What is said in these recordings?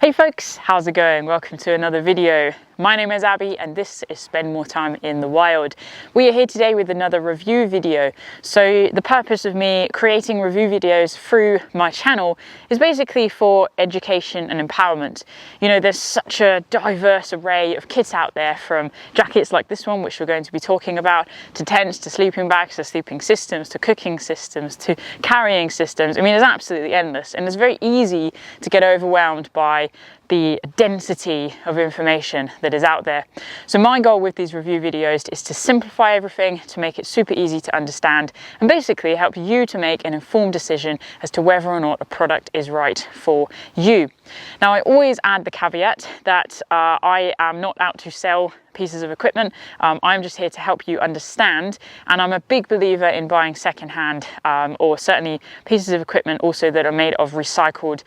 Hey folks, how's it going? Welcome to another video. My name is Abbie and this is Spend More Time in the Wild. We are here today with another review video. So the purpose of me creating review videos through my channel is basically for education and empowerment. You know, there's such a diverse array of kits out there, from jackets like this one, which we're going to be talking about, to tents, to sleeping bags, to sleeping systems, to cooking systems, to carrying systems. I mean, it's absolutely endless, and it's very easy to get overwhelmed by the density of information that is out there. So my goal with these review videos is to simplify everything, to make it super easy to understand, and basically help you to make an informed decision as to whether or not a product is right for you. Now, I always add the caveat that I am not out to sell pieces of equipment. I'm just here to help you understand, and I'm a big believer in buying secondhand or certainly pieces of equipment also that are made of recycled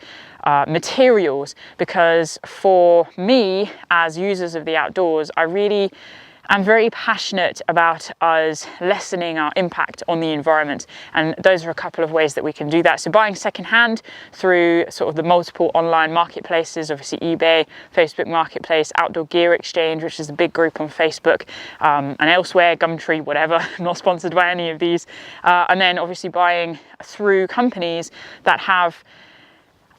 materials, because for me, as users of the outdoors, I'm very passionate about us lessening our impact on the environment, and those are a couple of ways that we can do that. So buying secondhand through sort of the multiple online marketplaces, obviously eBay, Facebook Marketplace, Outdoor Gear Exchange, which is a big group on Facebook, and elsewhere, Gumtree, whatever. I'm not sponsored by any of these. And then obviously buying through companies that have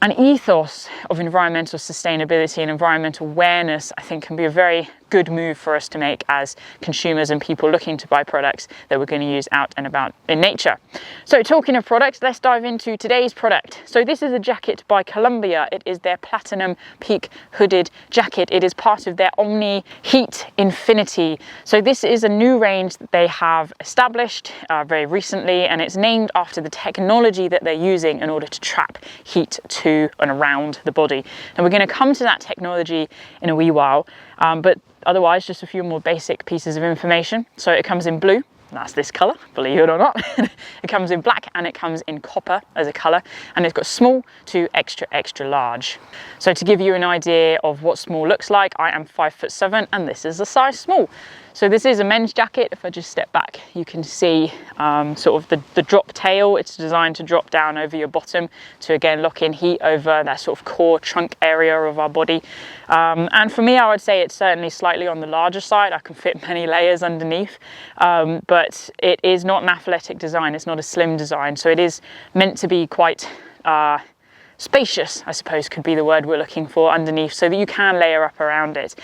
an ethos of environmental sustainability and environmental awareness, I think, can be a very good move for us to make as consumers and people looking to buy products that we're going to use out and about in nature. So talking of products, let's dive into today's product. So this is a jacket by Columbia. It is their Platinum Peak hooded jacket. It is part of their Omni-heat Infinity. So this is a new range that they have established very recently, and it's named after the technology that they're using in order to trap heat to and around the body. And we're going to come to that technology in a wee while, but otherwise, just a few more basic pieces of information. So it comes in blue, that's this color, believe it or not. It comes in black and it comes in copper as a color, and it's got small to extra large. So to give you an idea of what small looks like, I am 5'7" and this is a size small. So this is a men's jacket. If I just step back, you can see sort of the drop tail. It's designed to drop down over your bottom to again lock in heat over that sort of core trunk area of our body. And for me, I would say it's certainly slightly on the larger side. I can fit many layers underneath, but it is not an athletic design. It's not a slim design. So it is meant to be quite spacious, I suppose could be the word we're looking for, underneath, so that you can layer up around it.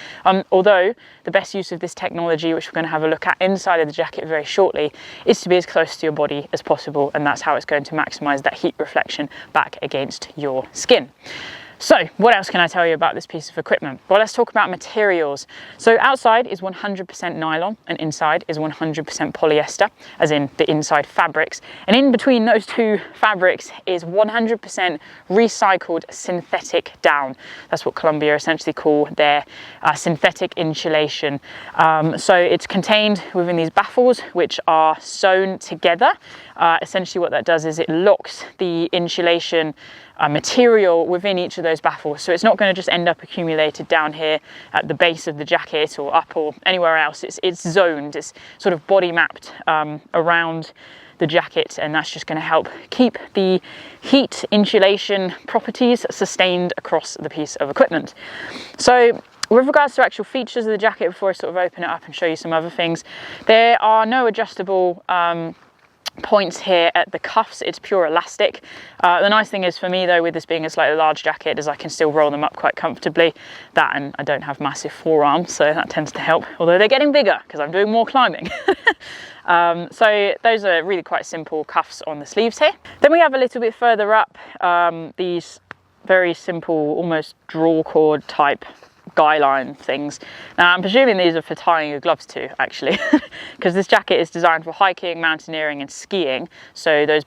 Although the best use of this technology, which we're going to have a look at inside of the jacket very shortly, is to be as close to your body as possible, and that's how it's going to maximize that heat reflection back against your skin. So what else can I tell you about this piece of equipment? Well, let's talk about materials. So outside is 100% nylon and inside is 100% polyester, as in the inside fabrics. And in between those two fabrics is 100% recycled synthetic down. That's what Columbia essentially call their synthetic insulation. So it's contained within these baffles, which are sewn together. Essentially what that does is it locks the insulation material within each of those baffles, so it's not going to just end up accumulated down here at the base of the jacket or up or anywhere else. It's zoned, it's sort of body mapped around the jacket, and that's just going to help keep the heat insulation properties sustained across the piece of equipment. So with regards to actual features of the jacket, before I sort of open it up and show you some other things, there are no adjustable points here at the cuffs. It's pure elastic. The nice thing is for me though, with this being a slightly large jacket, is I can still roll them up quite comfortably. That, and I don't have massive forearms, so that tends to help, although they're getting bigger because I'm doing more climbing. So those are really quite simple cuffs on the sleeves here. Then we have a little bit further up these very simple, almost draw cord type guy line things. Now I'm presuming these are for tying your gloves to, actually, because this jacket is designed for hiking, mountaineering and skiing, so those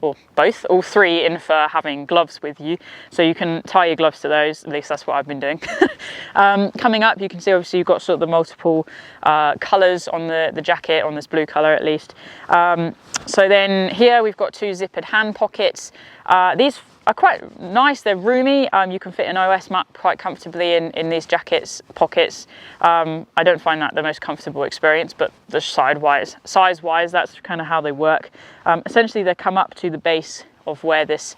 all three infer having gloves with you, so you can tie your gloves to those. At least that's what I've been doing. Coming up, you can see obviously you've got sort of the multiple colours on the jacket, on this blue colour at least. So then here we've got two zippered hand pockets. These are quite nice, they're roomy. You can fit an OS map quite comfortably in these jackets pockets. I don't find that the most comfortable experience, but the size-wise, that's kind of how they work. Essentially they come up to the base of where this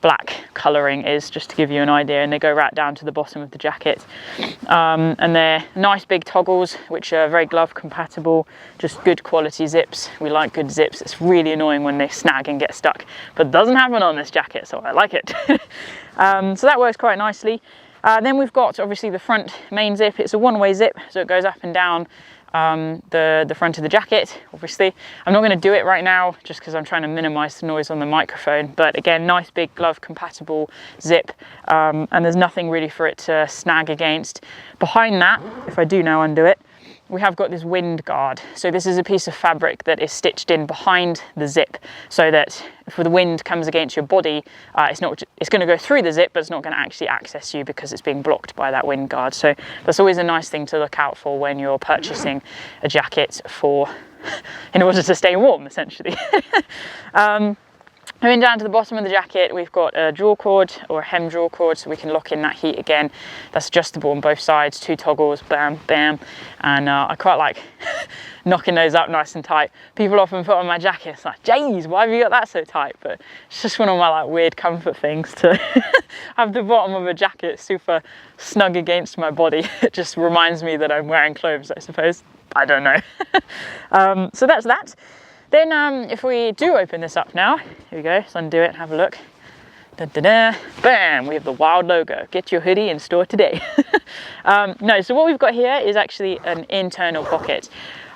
black colouring is, just to give you an idea, and they go right down to the bottom of the jacket. And they're nice big toggles, which are very glove compatible, just good quality zips. We like good zips. It's really annoying when they snag and get stuck, but it doesn't happen on this jacket, so I like it. So that works quite nicely. Then we've got obviously the front main zip. It's a one-way zip, so it goes up and down the front of the jacket. Obviously I'm not going to do it right now just because I'm trying to minimize the noise on the microphone, but again, nice big glove compatible zip, and there's nothing really for it to snag against. Behind that, if I do now undo it, we have got this wind guard. So this is a piece of fabric that is stitched in behind the zip, so that if the wind comes against your body, it's going to go through the zip, but it's not going to actually access you because it's being blocked by that wind guard. So that's always a nice thing to look out for when you're purchasing a jacket in order to stay warm, essentially. Coming down to the bottom of the jacket, we've got a draw cord or a hem draw cord, so we can lock in that heat again. That's adjustable on both sides, 2 toggles, bam, bam. And I quite like knocking those up nice and tight. People often put on my jacket, it's like, jeez, why have you got that so tight? But it's just one of my like weird comfort things to have the bottom of a jacket super snug against my body. It just reminds me that I'm wearing clothes, I suppose. I don't know. So that's that. Then if we do open this up now, here we go, let's undo it and have a look. Da, da, da. Bam, we have the wild logo. Get your hoodie in store today. No, so what we've got here is actually an internal pocket.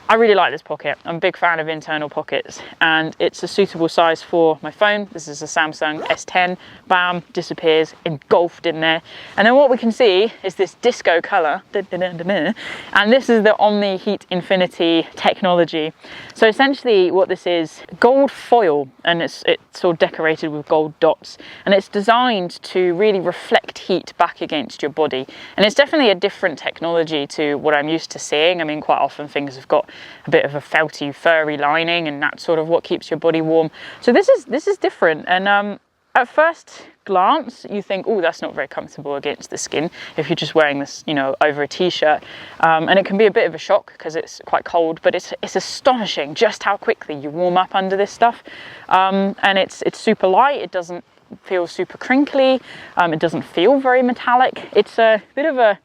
I really like this pocket. I'm a big fan of internal pockets, and it's a suitable size for my phone. This is a Samsung S10. Bam, disappears, engulfed in there. And then what we can see is this disco color, and this is the Omni-heat Infinity technology. So essentially what this is, gold foil, and it's all decorated with gold dots, and it's designed to really reflect heat back against your body. And it's definitely a different technology to what I'm used to seeing. I mean, quite often things have got a bit of a felty, furry lining, and that's sort of what keeps your body warm. So this is different, and at first glance you think, oh, that's not very comfortable against the skin if you're just wearing this, you know, over a t-shirt, and it can be a bit of a shock because it's quite cold, but it's astonishing just how quickly you warm up under this stuff. And it's super light, it doesn't feel super crinkly, it doesn't feel very metallic. It's a bit of a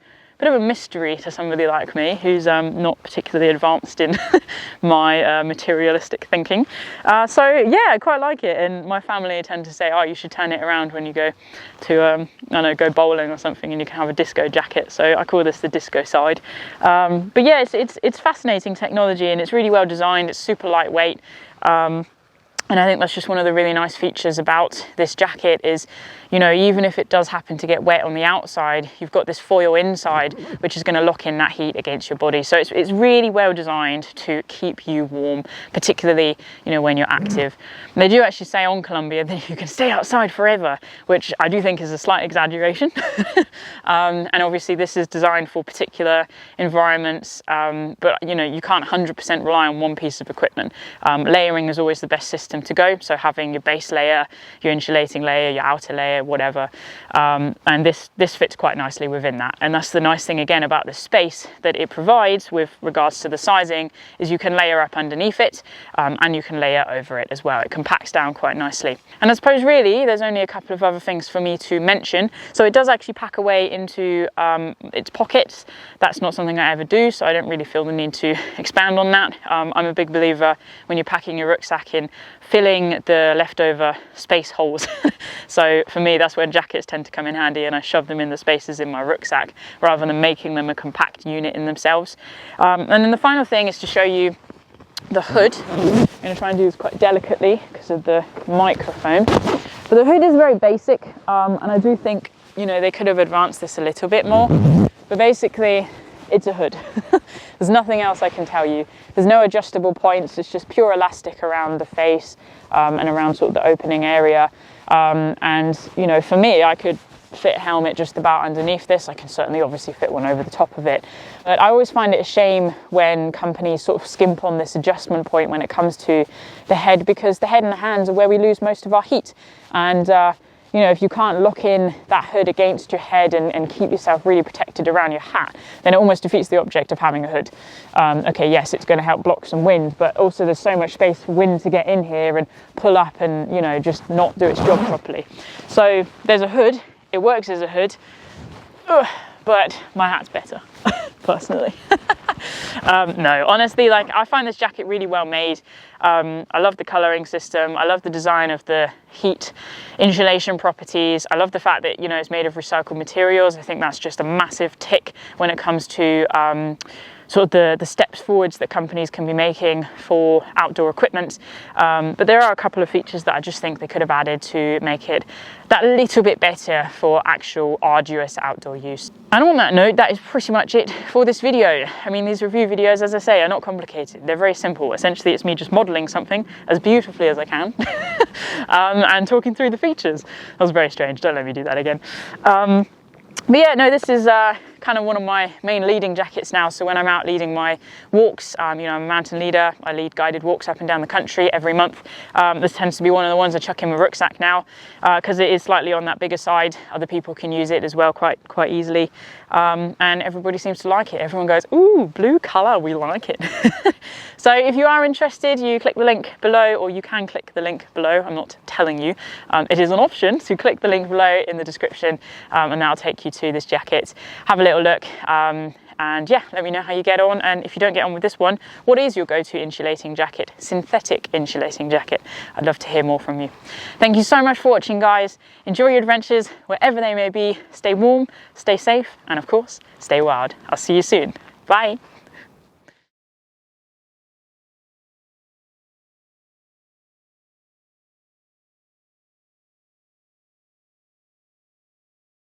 mystery to somebody like me who's not particularly advanced in my materialistic thinking. So yeah, I quite like it, and my family tend to say, oh, you should turn it around when you go to I don't know, go bowling or something, and you can have a disco jacket. So I call this the disco side. But yeah, it's fascinating technology, and it's really well designed. It's super lightweight. And I think that's just one of the really nice features about this jacket is, you know, even if it does happen to get wet on the outside, you've got this foil inside, which is going to lock in that heat against your body. So it's really well designed to keep you warm, particularly, you know, when you're active. And they do actually say on Columbia that you can stay outside forever, which I do think is a slight exaggeration. And obviously this is designed for particular environments, but, you know, you can't 100% rely on one piece of equipment. Layering is always the best system to go, so having your base layer, your insulating layer, your outer layer, whatever, and this fits quite nicely within that. And that's the nice thing again about the space that it provides with regards to the sizing, is you can layer up underneath it, and you can layer over it as well. It compacts down quite nicely. And I suppose really there's only a couple of other things for me to mention. So it does actually pack away into its pockets. That's not something I ever do, so I don't really feel the need to expand on that. I'm a big believer when you're packing your rucksack in filling the leftover space holes. So for me, that's where jackets tend to come in handy, and I shove them in the spaces in my rucksack rather than making them a compact unit in themselves. And then the final thing is to show you the hood. I'm going to try and do this quite delicately because of the microphone. But the hood is very basic, and I do think, you know, they could have advanced this a little bit more. But basically, it's a hood. There's nothing else I can tell you. There's no adjustable points. It's just pure elastic around the face and around sort of the opening area. And, you know, for me, I could fit a helmet just about underneath this. I can certainly obviously fit one over the top of it. But I always find it a shame when companies sort of skimp on this adjustment point when it comes to the head, because the head and the hands are where we lose most of our heat. And you know, if you can't lock in that hood against your head and keep yourself really protected around your hat, then it almost defeats the object of having a hood. Okay, yes, it's going to help block some wind, but also there's so much space for wind to get in here and pull up and, you know, just not do its job properly. So there's a hood, it works as a hood, but my hat's better, personally. No, honestly, like, I find this jacket really well made. I love the colouring system. I love the design of the heat insulation properties. I love the fact that, you know, it's made of recycled materials. I think that's just a massive tick when it comes to sort of the steps forwards that companies can be making for outdoor equipment. But there are a couple of features that I just think they could have added to make it that little bit better for actual arduous outdoor use. And on that note, that is pretty much it for this video. I mean, these review videos, as I say, are not complicated. They're very simple. Essentially, it's me just modeling something as beautifully as I can and talking through the features. That was very strange. Don't let me do that again. But yeah, no, this is kind of one of my main leading jackets now. So when I'm out leading my walks, you know, I'm a mountain leader. I lead guided walks up and down the country every month. This tends to be one of the ones I chuck in my rucksack now because it is slightly on that bigger side. Other people can use it as well quite easily. And everybody seems to like it. Everyone goes, ooh, blue color, we like it. So if you are interested, you click the link below, or you can click the link below. I'm not telling you. It is an option, so click the link below in the description and that'll take you to this jacket. Have a little look. And yeah, let me know how you get on. And if you don't get on with this one, what is your go-to insulating jacket? Synthetic insulating jacket. I'd love to hear more from you. Thank you so much for watching, guys. Enjoy your adventures wherever they may be. Stay warm, stay safe, and of course, stay wild. I'll see you soon. Bye.